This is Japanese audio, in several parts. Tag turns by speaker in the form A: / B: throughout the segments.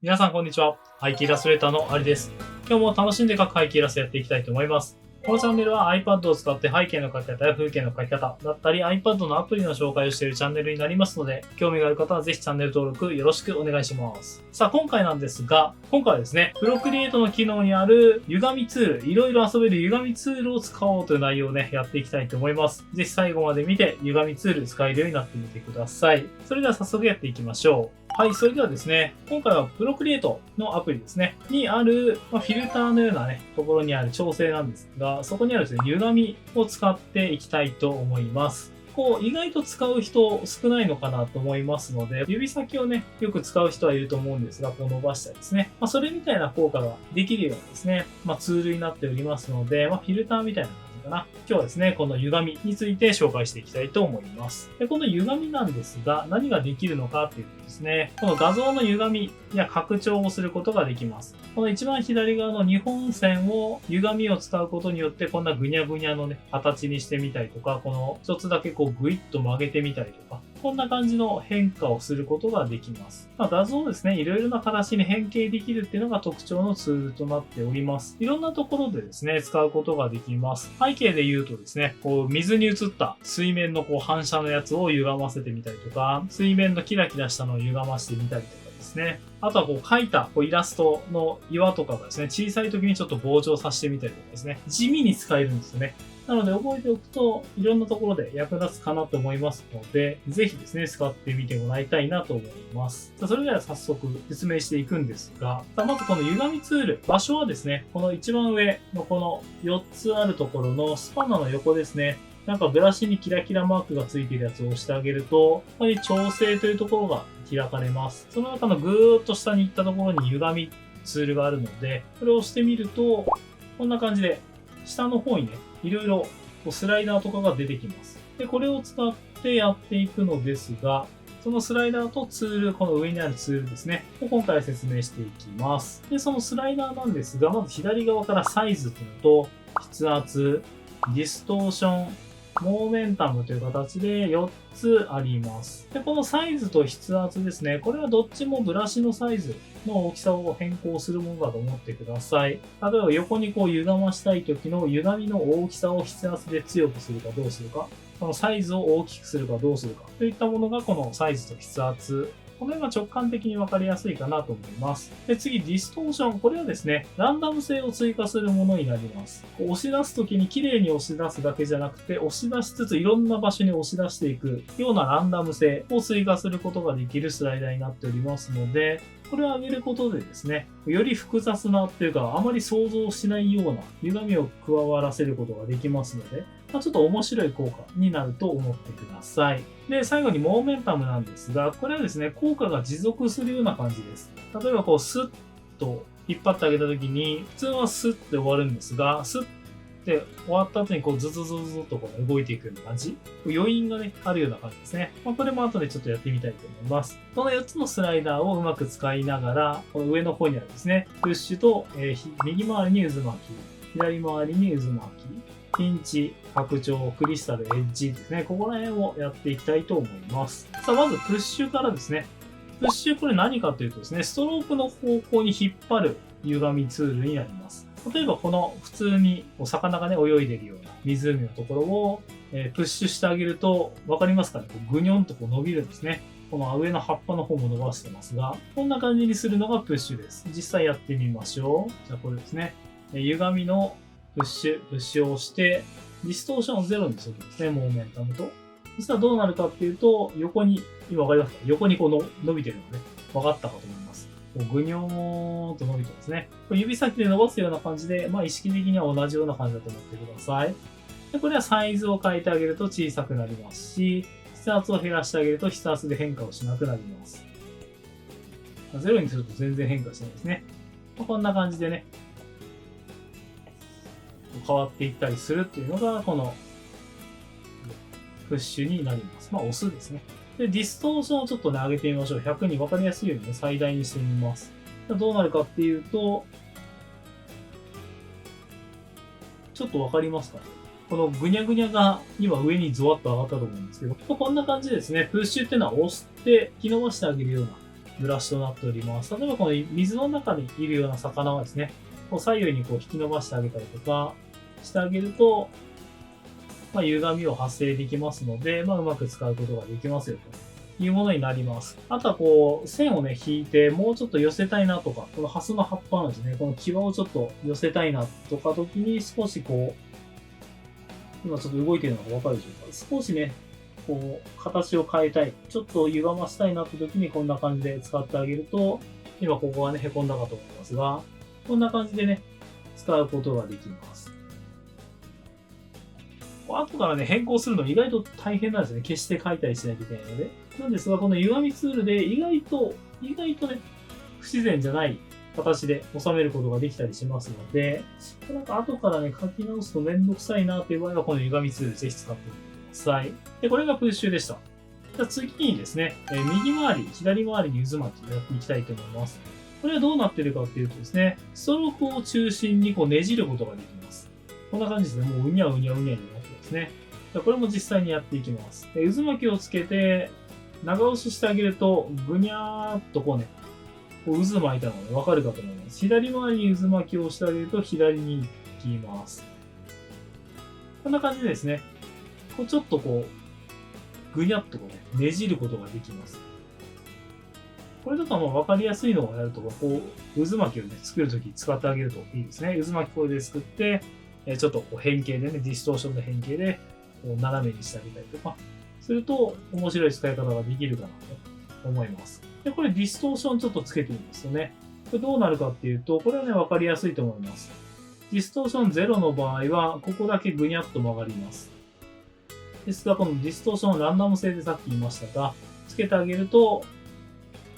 A: 皆さんこんにちは。背景イラストレーターのアリです。今日も楽しんで描く背景イラストやっていきたいと思います。このチャンネルは iPad を使って背景の描き方や風景の描き方だったり iPad のアプリの紹介をしているチャンネルになりますので、興味がある方はぜひチャンネル登録よろしくお願いします。さあ今回なんですが、今回はですね、プロクリエイトの機能にある歪みツール、いろいろ遊べる歪みツールを使おうという内容をね、やっていきたいと思います。ぜひ最後まで見て歪みツール使えるようになってみてください。それでは早速やっていきましょう。はい、それではですね、今回はプロクリエイトのアプリですね、にある、フィルターのようなね、ところにある調整なんですが、そこにあるですね、歪みを使っていきたいと思います。意外と使う人少ないのかなと思いますので、指先をね、よく使う人はいると思うんですが、伸ばしたりですね。それみたいな効果ができるようなですね、ツールになっておりますので、フィルターみたいな今日はですね、この歪みについて紹介していきたいと思います。で、この歪みなんですが、何ができるのかというとですね、この画像の歪みや拡張をすることができます。この一番左側の2本線を歪みを使うことによって、こんなぐにゃぐにゃのね、形にしてみたりとか、この一つだけぐいっと曲げてみたりとか、こんな感じの変化をすることができます。画像をですね、いろいろな形に変形できるっていうのが特徴のツールとなっております。いろんなところでですね、使うことができます。背景で言うとですね、水に映った水面の反射のやつを歪ませてみたりとか、水面のキラキラしたのを歪ましてみたりとかですね。あとは描いたイラストの岩とかがですね、小さい時にちょっと膨張させてみたりとかですね、地味に使えるんですよね。なので覚えておくといろんなところで役立つかなと思いますので、ぜひですね、使ってみてもらいたいなと思います。それでは早速説明していくんですが、まずこの歪みツール、場所はですね、この一番上のこの4つあるところのスパナの横ですね、なんかブラシにキラキラマークがついているやつを押してあげると、ここに調整というところが開かれます。その中のぐーっと下に行ったところに歪みツールがあるので、これを押してみると、こんな感じで下の方にね、いろいろスライダーとかが出てきます。で、これを使ってやっていくのですが、そのスライダーとツール、この上にあるツールですね、を今回は説明していきます。で、そのスライダーなんですが、まず左側からサイズというのと、筆圧、ディストーション、モーメンタムという形で4つあります。で、このサイズと筆圧ですね、これはどっちもブラシのサイズの大きさを変更するものだと思ってください。例えば横に歪ましたい時の歪みの大きさを筆圧で強くするかどうするか、このサイズを大きくするかどうするかといったものがこのサイズと筆圧。この辺が直感的に分かりやすいかなと思います。で、次、ディストーション。これはですね、ランダム性を追加するものになります。押し出すときに綺麗に押し出すだけじゃなくて、押し出しつついろんな場所に押し出していくようなランダム性を追加することができるスライダーになっておりますので、これを上げることでですね、より複雑なっていうか、あまり想像しないような歪みを加わらせることができますので、ちょっと面白い効果になると思ってください。で、最後にモーメンタムなんですが、これはですね、効果が持続するような感じです。例えばスッと引っ張ってあげたときに、普通はスッて終わるんですが、スッって終わった後にズズズズと動いていくような感じ。余韻がね、あるような感じですね。これも後でちょっとやってみたいと思います。この4つのスライダーをうまく使いながら、この上の方にあるですね、プッシュと、右回りに渦巻き、左回りに渦巻き、ピンチ、拡張、クリスタル、エッジですね。ここら辺をやっていきたいと思います。さあ、まずプッシュからですね。プッシュこれ何かというとですね、ストロークの方向に引っ張る歪みツールになります。例えばこの普通に魚がね、泳いでるような湖のところを、プッシュしてあげると、わかりますかね、ぐにょんと伸びるんですね。この上の葉っぱの方も伸ばしてますが、こんな感じにするのがプッシュです。実際やってみましょう。じゃあこれですね。歪みのプッシュを押して、ディストーションを0にするんですね、モーメンタムと。そしたらどうなるかっていうと、横に、今わかりますか？横に伸びてるのね、分かったかと思います。ぐにょーんと伸びてますね。指先で伸ばすような感じで、意識的には同じような感じだと思ってください。で、これはサイズを変えてあげると小さくなりますし、筆圧を減らしてあげると筆圧で変化をしなくなります。0にすると全然変化しないですね。こんな感じでね、変わっていったりするっていうのが、このプッシュになります。押すですね。で、ディストーションをちょっとね、上げてみましょう。100に分かりやすいようにね、最大にしてみます。どうなるかっていうと、ちょっと分かりますかね？このぐにゃぐにゃが今上にゾワッと上がったと思うんですけど、こんな感じですね。プッシュっていうのは押して引き伸ばしてあげるようなブラシとなっております。例えばこの水の中にいるような魚はですね、こう左右にこう引き伸ばしてあげたりとかしてあげると、歪みを発生できますので、うまく使うことができますよというものになります。あとはこう、線をね、引いて、もうちょっと寄せたいなとか、このハスの葉っぱのですね、この際をちょっと寄せたいなとか時に少しこう、今ちょっと動いてるのがわかるでしょうか。少しね、こう、形を変えたい。ちょっと歪ましたいなって時にこんな感じで使ってあげると、今ここがね、凹んだかと思いますが、こんな感じでね、使うことができます。後からね、変更するの意外と大変なんですね。消して書いたりしないといけないので。なんですが、この歪みツールで意外とね、不自然じゃない形で収めることができたりしますので、なんか後からね、書き直すとめんどくさいなという場合は、この歪みツールぜひ使ってみてください。で、これがプッシュでした。じゃあ次にですね、右回り、左回りに渦巻きをやっていきたいと思います。これはどうなっているかっていうとですね、ストロークを中心にこうねじることができます。こんな感じですね。もううにゃうにゃうにゃになってますね。これも実際にやっていきます。渦巻きをつけて、長押ししてあげると、ぐにゃーっとこうね、こう渦巻いたのがわかるかと思います。左回りに渦巻きをしてあげると、左に行きます。こんな感じでですね、こうちょっとこう、ぐにゃっとこうね、ねじることができます。これとかもわかりやすいのをやると、こう、渦巻きをね、作るとき使ってあげるといいですね。渦巻きこれで作って、ちょっとこう変形でね、ディストーションの変形で、こう斜めにしてあげたりとか、すると面白い使い方ができるかなと思います。で、これディストーションちょっとつけてみますよね。これどうなるかっていうと、これはね、わかりやすいと思います。ディストーション0の場合は、ここだけぐにゃっと曲がります。ですが、このディストーションランダム性でさっき言いましたが、つけてあげると、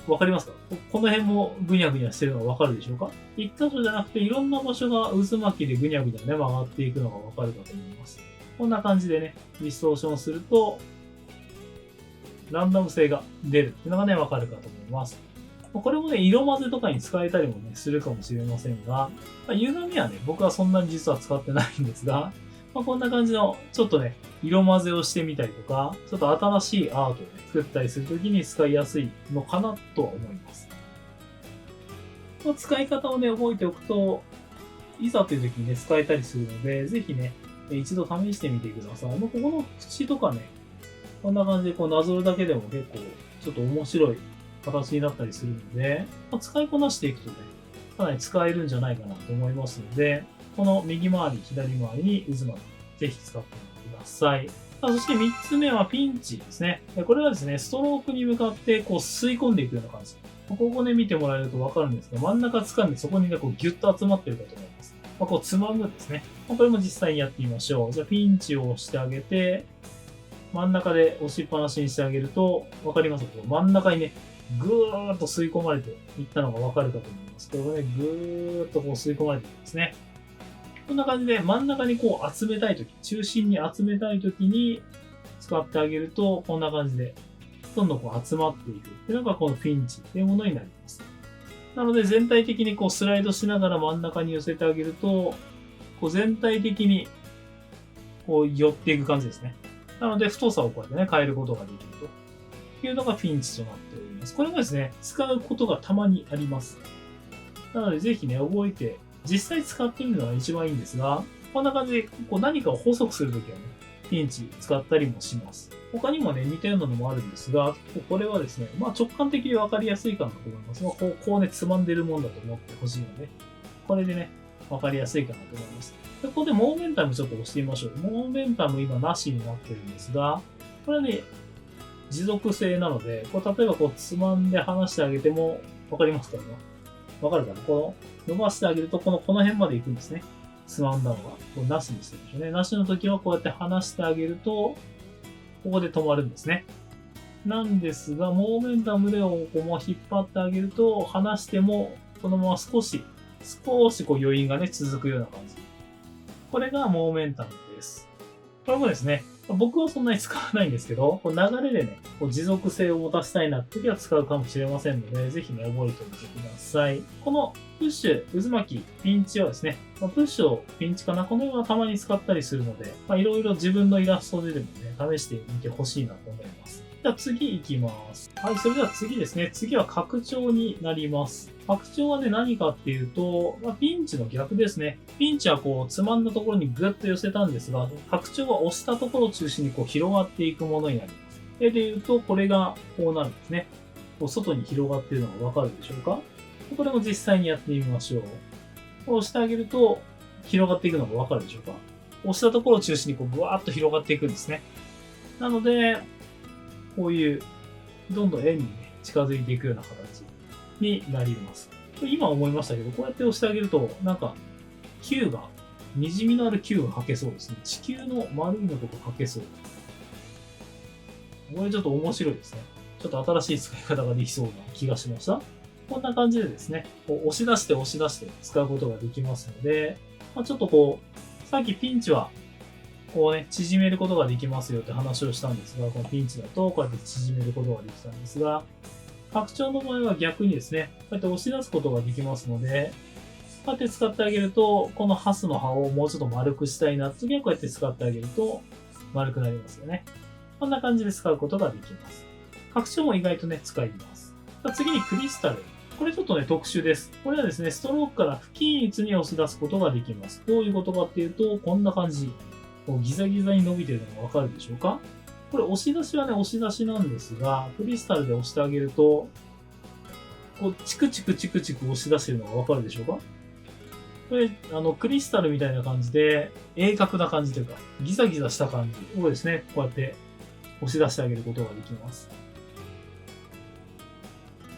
A: わかりますか？この辺もぐにゃぐにゃしてるのがわかるでしょうか？一箇所じゃなくていろんな場所が渦巻きでぐにゃぐにゃね、曲がっていくのがわかるかと思います。こんな感じでね、ディストーションすると、ランダム性が出るっていうのがね、わかるかと思います。これもね、色混ぜとかに使えたりもね、するかもしれませんが、歪みはね、僕はそんなに実は使ってないんですが、こんな感じの、ちょっとね、色混ぜをしてみたりとか、ちょっと新しいアートをね、作ったりするときに使いやすいのかなとは思います。この使い方をね、覚えておくと、いざというときにね、使えたりするので、ぜひね、一度試してみてください。ここの口とかね、こんな感じでこうなぞるだけでも結構、ちょっと面白い形になったりするので、使いこなしていくとね、かなり使えるんじゃないかなと思いますので、この右回り、左回りに渦巻き、ぜひ使ってみてください。そして3つ目はピンチですね。これはですね、ストロークに向かってこう吸い込んでいくような感じ。ここね、見てもらえるとわかるんですが、真ん中掴んでそこにね、こうギュッと集まってるかと思います。こうつまむですね。これも実際にやってみましょう。じゃあピンチを押してあげて、真ん中で押しっぱなしにしてあげると、わかりますか？真ん中にね、ぐーっと吸い込まれていったのがわかるかと思います。これをね、ぐーっとこう吸い込まれていくんですね。こんな感じで真ん中にこう集めたいとき、中心に集めたいときに使ってあげると、こんな感じで、どんどんこう集まっていくっていうのがこのピンチっていうものになります。なので全体的にこうスライドしながら真ん中に寄せてあげると、こう全体的にこう寄っていく感じですね。なので太さをこうやってね、変えることができるというのがピンチとなっております。これもですね、使うことがたまにあります。なのでぜひね、覚えて、実際使ってみるのが一番いいんですが、こんな感じでこう何かを細くするときはね、ピンチ使ったりもします。他にもね、似たようなのもあるんですが、これはですね、直感的に分かりやすいかなと思います。こうね、つまんでるもんだと思ってほしいので、これでね、分かりやすいかなと思います。でここでモーメンタムちょっと押してみましょう。モーメンタム今なしになってるんですが、これはね、持続性なので、こう例えばこうつまんで離してあげても、分かりますかね？分かるかな？この伸ばしてあげると、この辺まで行くんですね。つまんだのが。こうなしにしてるんでしょうね。なしの時はこうやって離してあげると、ここで止まるんですね。なんですが、モーメンタムでこうも引っ張ってあげると、離しても、このまま少しこう余韻がね、続くような感じ。これがモーメンタムです。これもですね、僕はそんなに使わないんですけど、こう流れでね、こう持続性を持たせたいなって時は使うかもしれませんので、ぜひね、覚えておいてください。このプッシュ、渦巻き、ピンチはですね、プッシュをピンチかな、このようなたまに使ったりするので、いろいろ自分のイラストでもね、試してみてほしいなと思います。じゃあ次行きます。はい、それでは次ですね。次は拡張になります。拡張はね、何かっていうと、ピンチの逆ですね。ピンチはこう、つまんだところにグッと寄せたんですが、拡張は押したところを中心にこう、広がっていくものになります。で言うと、これがこうなるんですね。こう外に広がっているのがわかるでしょうか？これも実際にやってみましょう。押してあげると、広がっていくのがわかるでしょうか？押したところを中心にこう、ぐわーっと広がっていくんですね。なので、こういう、どんどん円にね、近づいていくような形になります。今思いましたけど、こうやって押してあげると、なんか、球が、滲みのある球が描けそうですね。地球の丸いのとか描けそう。これちょっと面白いですね。ちょっと新しい使い方ができそうな気がしました。こんな感じでですね、こう押し出して押し出して使うことができますので、ちょっとこう、さっきピンチはこうね、縮めることができますよって話をしたんですが、このピンチだとこうやって縮めることができたんですが、拡張の場合は逆にですね、こうやって押し出すことができますので、こうやって使ってあげると、このハスの葉をもうちょっと丸くしたいな、次はこうやって使ってあげると丸くなりますよね。こんな感じで使うことができます。拡張も意外とね、使います。次にクリスタル。これちょっとね、特殊です。これはですね、ストロークから不均一に押し出すことができます。どういうことかっていうと、こんな感じ。こうギザギザに伸びてるのがわかるでしょうか？これ押し出しはね、押し出しなんですが、クリスタルで押してあげると、こう、チクチクチクチク押し出してるのがわかるでしょうか？これ、クリスタルみたいな感じで、鋭角な感じというか、ギザギザした感じをですね、こうやって押し出してあげることができます。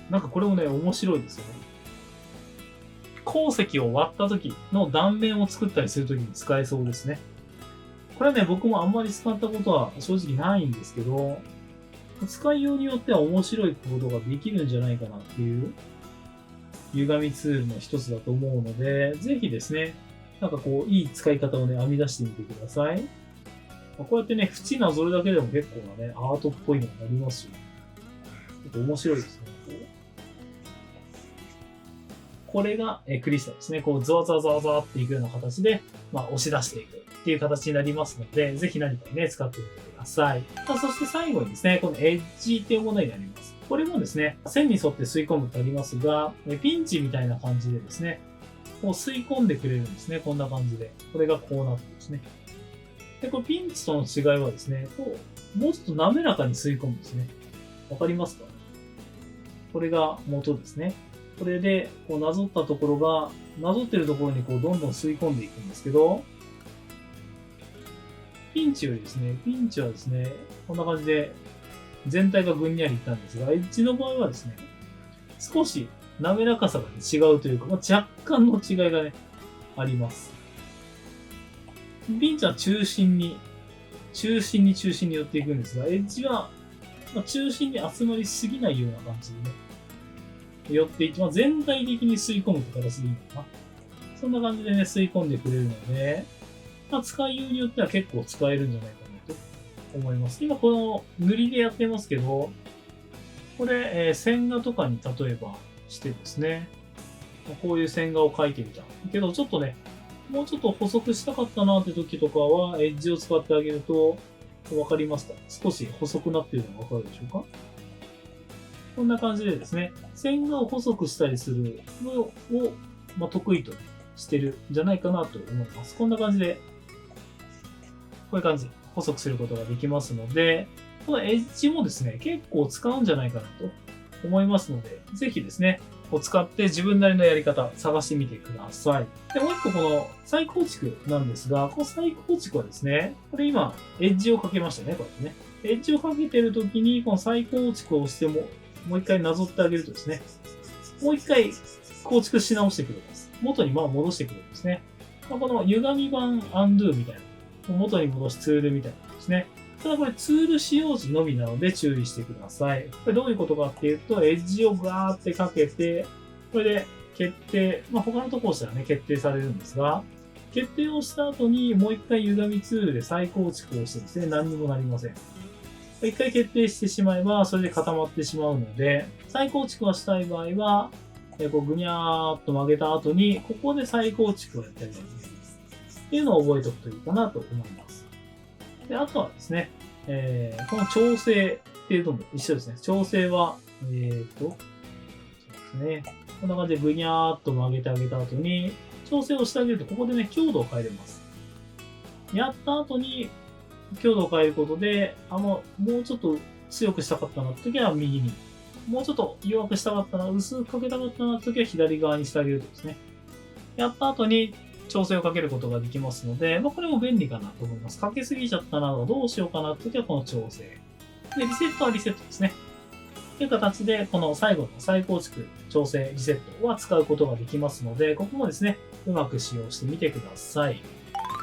A: なんかこれもね、面白いですよね。鉱石を割った時の断面を作ったりする時に使えそうですね。これはね、僕もあんまり使ったことは正直ないんですけど、使いようによっては面白いことができるんじゃないかなっていう歪みツールの一つだと思うので、ぜひですね、なんかこう、いい使い方をね、編み出してみてください。こうやってね、縁なぞるだけでも結構なね、アートっぽいのになりますし、ちょっと面白いですね。これがクリスタルですね。こう、ゾワゾワゾワゾワっていくような形で、押し出していくっていう形になりますので、ぜひ何かね、使ってみてください。そして最後にですね、このエッジっていうものになります。これもですね、線に沿って吸い込むってありますが、ピンチみたいな感じでですね、こう吸い込んでくれるんですね。こんな感じで。これがこうなってですね。で、これピンチとの違いはですね、こう、もうちょっと滑らかに吸い込むんですね。わかりますか？これが元ですね。これで、こうなぞったところが、なぞってるところにこうどんどん吸い込んでいくんですけど、ピンチよりですね、ピンチはですね、こんな感じで全体がぐんにゃりいったんですが、エッジの場合はですね、少し滑らかさが違うというか、若干の違いがね、あります。ピンチは中心に寄っていくんですが、エッジは中心に集まりすぎないような感じでね、寄っていき、全体的に吸い込むって形でいいのかな。そんな感じでね、吸い込んでくれるので、使いようによっては結構使えるんじゃないかなと思います。今この塗りでやってますけど、これ、線画とかに例えばしてですね、こういう線画を描いてみた。けどちょっとね、もうちょっと細くしたかったなって時とかは、エッジを使ってあげると、わかりますか？少し細くなっているのがわかるでしょうか？こんな感じでですね、線画を細くしたりするのを、得意としてるんじゃないかなと思います。こんな感じで、こういう感じ、細くすることができますので、このエッジもですね、結構使うんじゃないかなと思いますので、ぜひですね、を使って自分なりのやり方探してみてください。で、もう一個この再構築なんですが、この再構築はですね、これ今、エッジをかけましたね、こうやってね。エッジをかけてるときに、この再構築をしてもう一回なぞってあげるとですね、もう一回構築し直してくれます。元に戻してくれるんですね。この歪み版 undo みたいな、元に戻すツールみたいなですね。ただこれツール使用時のみなので注意してください。これどういうことかっていうと、エッジをガーってかけて、これで決定、他のところしたらね、決定されるんですが、決定をした後にもう一回歪みツールで再構築をしてですね、何にもなりません。一回決定してしまえば、それで固まってしまうので、再構築をしたい場合は、ぐにゃーっと曲げた後に、ここで再構築をやってあげるっていうのを覚えておくといいかなと思います。で、あとはですね、この調整程度も一緒ですね。調整は、そうですね。こんな感じでぐにゃーっと曲げてあげた後に、調整をしてあげると、ここでね、強度を変えれます。やった後に、強度を変えることで、もうちょっと強くしたかったなって時は右に。もうちょっと弱くしたかったな、薄くかけたかったなって時は左側にしてあげるとですね。やった後に調整をかけることができますので、これも便利かなと思います。かけすぎちゃったなとかどうしようかなって時はこの調整。で、リセットはリセットですね。という形で、この最後の再構築、調整、リセットは使うことができますので、ここもですね、うまく使用してみてください。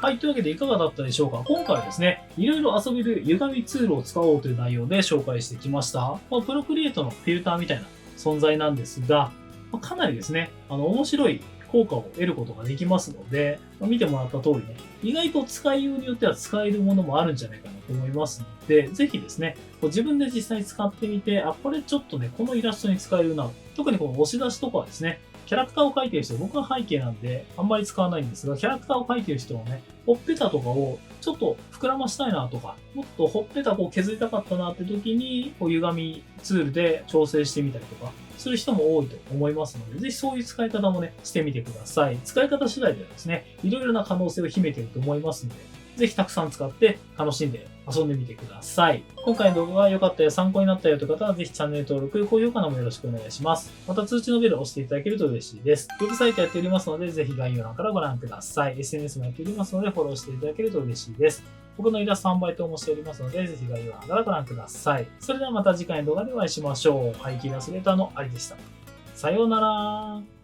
A: はい。というわけでいかがだったでしょうか。今回はですね、いろいろ遊べる歪みツールを使おうという内容で紹介してきました。プロクリエイトのフィルターみたいな存在なんですが、かなりですね、面白い効果を得ることができますので、見てもらった通りね、意外と使いようによっては使えるものもあるんじゃないかなと思いますので、ぜひですね、自分で実際使ってみて、これちょっとね、このイラストに使えるな。特にこの押し出しとかはですね、キャラクターを描いてる人、僕は背景なんであんまり使わないんですが、キャラクターを描いてる人はね、ほっぺたとかをちょっと膨らましたいなとか、もっとほっぺたを削りたかったなって時に、歪みツールで調整してみたりとか、する人も多いと思いますので、ぜひそういう使い方もね、してみてください。使い方次第ではですね、いろいろな可能性を秘めていると思いますので、ぜひたくさん使って楽しんで遊んでみてください。今回の動画が良かったよ、参考になったよという方はぜひチャンネル登録、高評価のもよろしくお願いします。また通知のベルを押していただけると嬉しいです。ウェブサイトやっておりますので、ぜひ概要欄からご覧ください。SNS もやっておりますので、フォローしていただけると嬉しいです。僕のイラスト販売等もしておりますので、ぜひ概要欄からご覧ください。それではまた次回の動画でお会いしましょう。廃棄イラストレーターのありでした。さようなら。